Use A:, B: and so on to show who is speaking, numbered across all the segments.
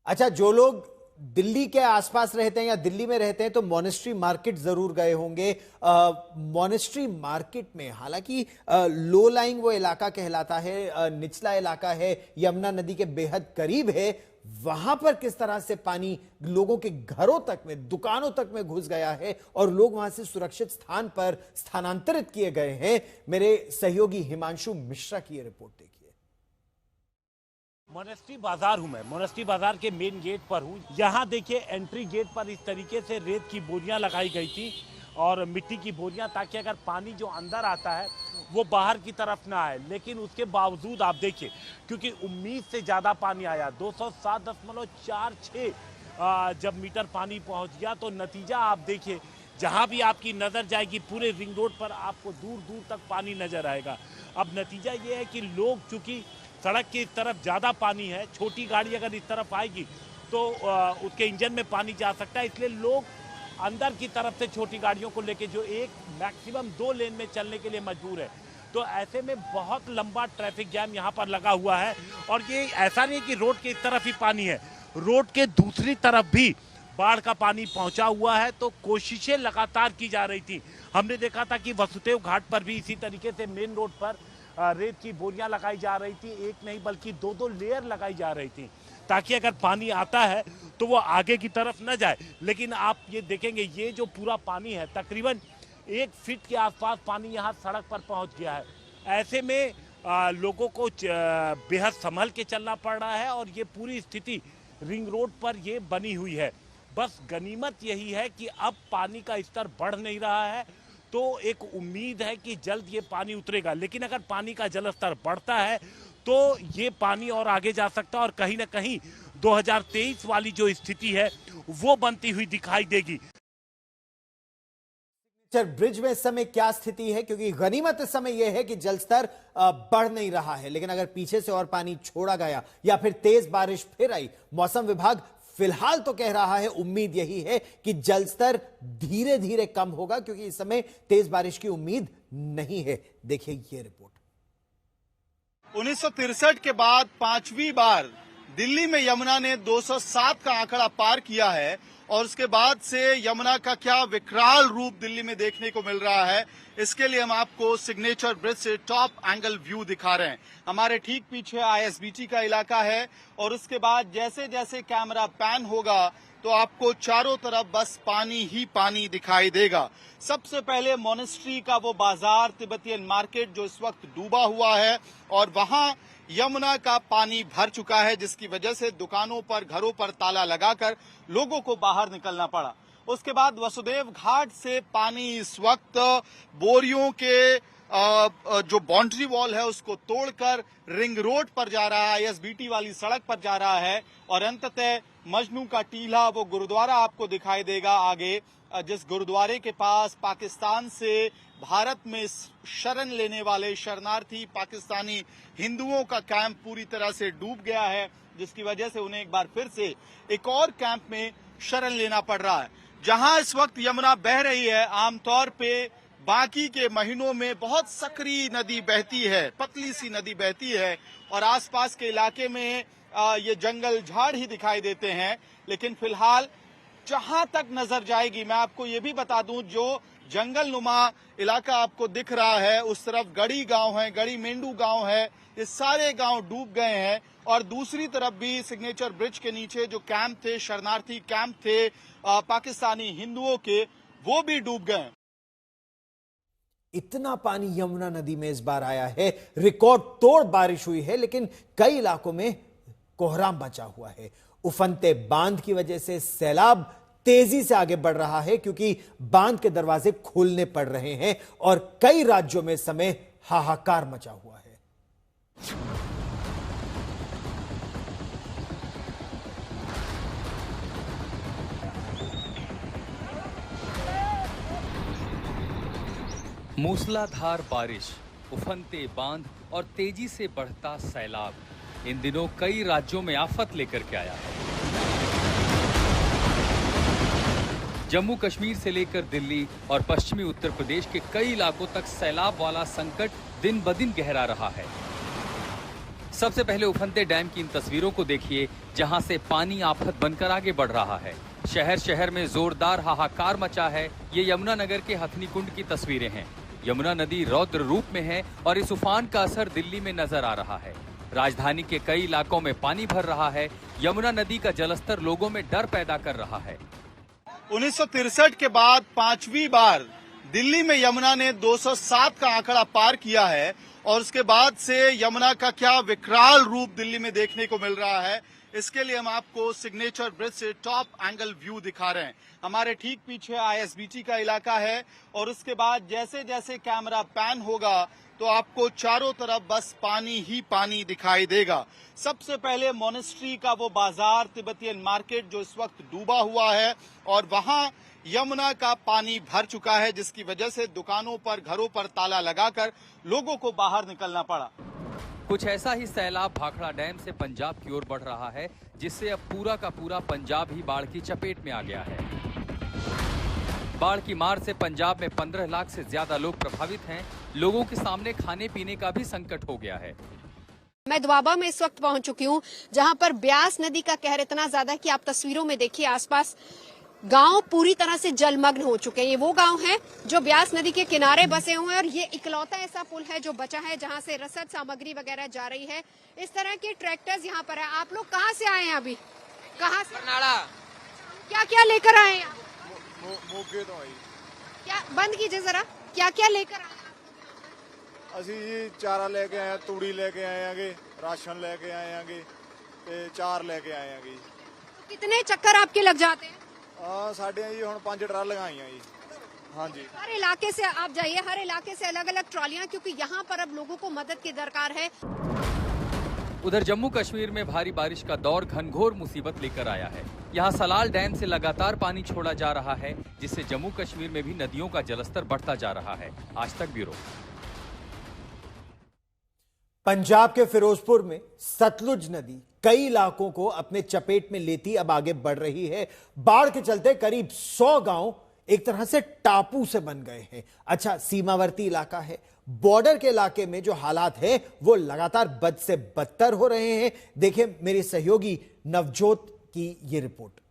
A: अच्छा, जो लोग दिल्ली के आसपास रहते हैं या दिल्ली में रहते हैं तो मॉनेस्ट्री मार्केट जरूर गए होंगे। मॉनेस्ट्री मार्केट में हालांकि लो लाइंग वो इलाका कहलाता है, निचला इलाका है, यमुना नदी के बेहद करीब है। वहां पर किस तरह से पानी लोगों के घरों तक में, दुकानों तक में घुस गया है और लोग वहां से सुरक्षित स्थान पर स्थानांतरित किए गए हैं, मेरे सहयोगी हिमांशु मिश्रा की यह रिपोर्ट देखिए।
B: मोनेस्ट्री बाजार हूं मैं, मोनेस्ट्री बाजार के मेन गेट पर हूं। यहाँ देखिए एंट्री गेट पर इस तरीके से रेत की बोरियां लगाई गई थी और मिट्टी की बोरियां, ताकि अगर पानी जो अंदर आता है वो बाहर की तरफ ना आए। लेकिन उसके बावजूद आप देखिए, क्योंकि उम्मीद से ज़्यादा पानी आया, 207.46 जब मीटर पानी पहुंच गया, तो नतीजा आप देखिए, जहां भी आपकी नज़र जाएगी पूरे रिंग रोड पर आपको दूर दूर तक पानी नजर आएगा। अब नतीजा ये है कि लोग, चूंकि सड़क की इस तरफ ज़्यादा पानी है, छोटी गाड़ी अगर इस तरफ आएगी तो उसके इंजन में पानी जा सकता है, इसलिए लोग अंदर की तरफ से छोटी गाड़ियों को लेके जो एक मैक्सिमम 2 लेन में चलने के लिए मजबूर है। तो ऐसे में बहुत लंबा ट्रैफिक जैम यहाँ पर लगा हुआ है। और ये ऐसा नहीं है कि रोड के इस तरफ ही पानी है, रोड के दूसरी तरफ भी बाढ़ का पानी पहुंचा हुआ है। तो कोशिशें लगातार की जा रही थी। हमने देखा था कि वसुदेव घाट पर भी इसी तरीके से मेन रोड पर रेत की बोरियां लगाई जा रही थी, एक नहीं बल्कि 2-2 लेयर लगाई जा रही थी, ताकि अगर पानी आता है तो वो आगे की तरफ न जाए। लेकिन आप ये देखेंगे, ये जो पूरा पानी है, तकरीबन 1 फीट के आसपास पानी यहाँ सड़क पर पहुंच गया है। ऐसे में लोगों को बेहद संभल के चलना पड़ रहा है और ये पूरी स्थिति रिंग रोड पर ये बनी हुई है। बस गनीमत यही है कि अब पानी का स्तर बढ़ नहीं रहा है, तो एक उम्मीद है कि जल्द ये पानी उतरेगा। लेकिन अगर पानी का जल स्तर बढ़ता है तो ये पानी और आगे जा सकता है और कहीं ना कहीं 2023 वाली जो स्थिति है वो बनती हुई दिखाई देगी।
A: ब्रिज में इस समय क्या स्थिति है? क्योंकि गनीमत इस समय यह है कि जल स्तर बढ़ नहीं रहा है, लेकिन अगर पीछे से और पानी छोड़ा गया या फिर तेज बारिश फिर आई, मौसम विभाग फिलहाल तो कह रहा है, उम्मीद यही है कि जल स्तर धीरे धीरे कम होगा, क्योंकि इस समय तेज बारिश की उम्मीद नहीं है। देखिए ये रिपोर्ट।
C: 1963 के बाद 5वीं बार दिल्ली में यमुना ने 207 का आंकड़ा पार किया है और उसके बाद से यमुना का क्या विकराल रूप दिल्ली में देखने को मिल रहा है, इसके लिए हम आपको सिग्नेचर ब्रिज से टॉप एंगल व्यू दिखा रहे हैं। हमारे ठीक पीछे आईएसबीटी का इलाका है और उसके बाद जैसे जैसे कैमरा पैन होगा तो आपको चारों तरफ बस पानी ही पानी दिखाई देगा। सबसे पहले मोनेस्ट्री का वो बाजार, तिब्बतियन मार्केट, जो इस वक्त डूबा हुआ है और वहां यमुना का पानी भर चुका है, जिसकी वजह से दुकानों पर, घरों पर ताला लगाकर लोगों को बाहर निकलना पड़ा। उसके बाद वसुदेव घाट से पानी इस वक्त बोरियों के जो बाउंड्री वॉल है उसको तोड़कर रिंग रोड पर जा रहा है, आईएसबीटी वाली सड़क पर जा रहा है और अंततः मजनू का टीला, वो गुरुद्वारा आपको दिखाई देगा आगे, जिस गुरुद्वारे के पास पाकिस्तान से भारत में शरण लेने वाले शरणार्थी पाकिस्तानी हिंदुओं का कैंप पूरी तरह से डूब गया है, जिसकी वजह से उन्हें एक बार फिर से एक और कैंप में शरण लेना पड़ रहा है। जहां इस वक्त यमुना बह रही है, आमतौर पे बाकी के महीनों में बहुत सक्रिय नदी बहती है, पतली सी नदी बहती है और आसपास के इलाके में ये जंगल झाड़ ही दिखाई देते हैं। लेकिन फिलहाल जहां तक नजर जाएगी, मैं आपको ये भी बता दूं, जो जंगल नुमा इलाका आपको दिख रहा है उस तरफ गढ़ी गांव है, गढ़ी मेंढू गांव है, ये सारे गांव डूब गए हैं और दूसरी तरफ भी सिग्नेचर ब्रिज के नीचे जो कैंप थे, शरणार्थी कैंप थे पाकिस्तानी हिंदुओं के, वो भी डूब गए।
A: इतना पानी यमुना नदी में इस बार आया है, रिकॉर्ड तोड़ बारिश हुई है, लेकिन कई इलाकों में कोहराम बचा हुआ है। उफनते बांध की वजह से सैलाब तेजी से आगे बढ़ रहा है, क्योंकि बांध के दरवाजे खोलने पड़ रहे हैं और कई राज्यों में इस समय हाहाकार मचा हुआ है।
D: मूसलाधार बारिश, उफनते बांध और तेजी से बढ़ता सैलाब इन दिनों कई राज्यों में आफत लेकर के आया है। जम्मू कश्मीर से लेकर दिल्ली और पश्चिमी उत्तर प्रदेश के कई इलाकों तक सैलाब वाला संकट दिन ब दिन गहरा रहा है। सबसे पहले उफनते डैम की इन तस्वीरों को देखिए, जहां से पानी आफत बनकर आगे बढ़ रहा है। शहर शहर में जोरदार हाहाकार मचा है। ये यमुना नगर के हथनी कुंड की तस्वीरें हैं। यमुना नदी रौद्र रूप में है और इस उफान का असर दिल्ली में नजर आ रहा है। राजधानी के कई इलाकों में पानी भर रहा है। यमुना नदी का जलस्तर लोगों में डर पैदा कर रहा है।
C: 1963 के बाद 5वीं बार दिल्ली में यमुना ने 207 का आंकड़ा पार किया है और उसके बाद से यमुना का क्या विकराल रूप दिल्ली में देखने को मिल रहा है, इसके लिए हम आपको सिग्नेचर ब्रिज से टॉप एंगल व्यू दिखा रहे हैं। हमारे ठीक पीछे आईएसबीटी का इलाका है और उसके बाद जैसे जैसे कैमरा पैन होगा तो आपको चारों तरफ बस पानी ही पानी दिखाई देगा। सबसे पहले मोनेस्ट्री का वो बाजार तिब्बतियन मार्केट जो इस वक्त डूबा हुआ है और वहां यमुना का पानी भर चुका है, जिसकी वजह से दुकानों पर, घरों पर ताला लगाकर लोगों को बाहर निकलना पड़ा।
D: कुछ ऐसा ही सैलाब भाखड़ा डैम से पंजाब की ओर बढ़ रहा है, जिससे अब पूरा का पूरा पंजाब ही बाढ़ की चपेट में आ गया है। बाढ़ की मार से पंजाब में 15 लाख से ज्यादा लोग प्रभावित हैं। लोगों के सामने खाने पीने का भी संकट हो गया है।
E: मैं द्वाबा में इस वक्त पहुंच चुकी हूं, जहां पर ब्यास नदी का कहर इतना ज्यादा है कि आप तस्वीरों में देखिए, आसपास गांव पूरी तरह से जलमग्न हो चुके हैं। ये वो गांव हैं जो ब्यास नदी के किनारे बसे हुए हैं और ये इकलौता ऐसा पुल है जो बचा है जहां से रसद सामग्री वगैरह जा रही है। इस तरह के ट्रैक्टर्स यहाँ पर है। आप लोग कहाँ से आए हैं? अभी कहाँ से?
F: बरनाला।
E: क्या क्या लेकर आए हैं?
F: मोगे तो आई।
E: क्या बंद कीजिए जरा, क्या क्या लेकर आए?
F: ਅਸੀਂ ਜੀ ਚਾਰਾ ਲੈ ਕੇ ਆਏ ਆ, ਤੂੜੀ ਲੈ ਕੇ ਆਏ ਆਂਗੇ, ਰਾਸ਼ਨ ਲੈ ਕੇ ਆਏ ਆਂਗੇ ਤੇ ਚਾਰ ਲੈ ਕੇ ਆਏ ਆਂਗੇ।
E: कितने चक्कर आपके लग जाते हैं?
F: ਸਾਡੇ ਜੀ ਹੁਣ 5 ਟਰਾਲੀਆਂ ਆਈਆਂ ਜੀ। हाँ जी।
E: हर इलाके से आप जाइए, हर इलाके से अलग अलग ट्रॉलियां, क्योंकि यहाँ पर अब लोगों को मदद की दरकार है।
D: उधर जम्मू कश्मीर में भारी बारिश का दौर घनघोर मुसीबत लेकर आया है। यहाँ सलाल डैम से लगातार पानी छोड़ा जा रहा है, जिससे जम्मू कश्मीर में भी नदियों का जलस्तर बढ़ता जा रहा है। आज तक ब्यूरो।
A: पंजाब के फिरोजपुर में सतलुज नदी कई इलाकों को अपने चपेट में लेती अब आगे बढ़ रही है। बाढ़ के चलते करीब 100 गांव एक तरह से टापू से बन गए हैं। अच्छा, सीमावर्ती इलाका है, बॉर्डर के इलाके में जो हालात हैं वो लगातार बद से बदतर हो रहे हैं। देखिए मेरे सहयोगी नवजोत की ये रिपोर्ट।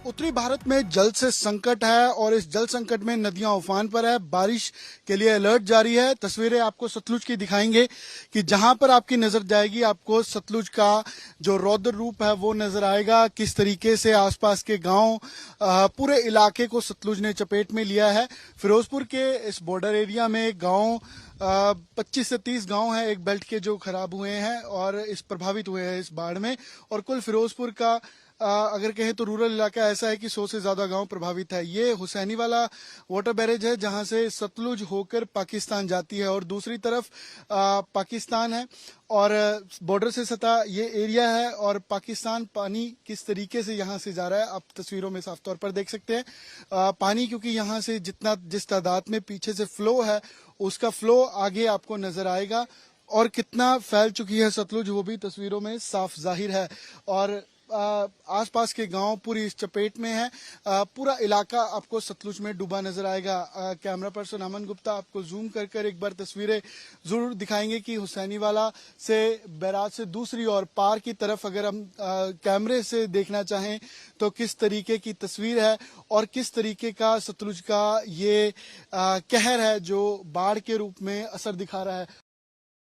G: उत्तरी भारत में जल से संकट है और इस जल संकट में नदियां उफान पर है। बारिश के लिए अलर्ट जारी है। तस्वीरें आपको सतलुज की दिखाएंगे कि जहां पर आपकी नजर जाएगी आपको सतलुज का जो रौद्र रूप है वो नजर आएगा। किस तरीके से आसपास के गांव, पूरे इलाके को सतलुज ने चपेट में लिया है। फिरोजपुर के इस बॉर्डर एरिया में गांव 25 से 30 गांव हैं एक बेल्ट के जो खराब हुए हैं और इस प्रभावित हुए हैं इस बाढ़ में। और कुल फिरोजपुर का अगर कहें तो रूरल इलाका ऐसा है कि 100 से ज्यादा गांव प्रभावित है। ये हुसैनी वाला वाटर बैरेज है जहां से सतलुज होकर पाकिस्तान जाती है और दूसरी तरफ पाकिस्तान है और बॉर्डर से सटा ये एरिया है और पाकिस्तान पानी किस तरीके से यहां से जा रहा है आप तस्वीरों में साफ तौर पर देख सकते हैं। पानी क्योंकि यहां से जिस तादाद में पीछे से फ्लो है उसका फ्लो आगे आपको नजर आएगा और कितना फैल चुकी है सतलुज वो भी तस्वीरों में साफ जाहिर है। और आसपास के गांव पूरी इस चपेट में है। पूरा इलाका आपको सतलुज में डूबा नजर आएगा। कैमरा पर्सन अमन गुप्ता आपको जूम कर एक बार तस्वीरें जरूर दिखाएंगे कि हुसैनीवाला से बैराज से दूसरी और पार की तरफ अगर हम कैमरे से देखना चाहें तो किस तरीके की तस्वीर है और किस तरीके का सतलुज का ये कहर है जो बाढ़ के रूप में असर दिखा रहा है।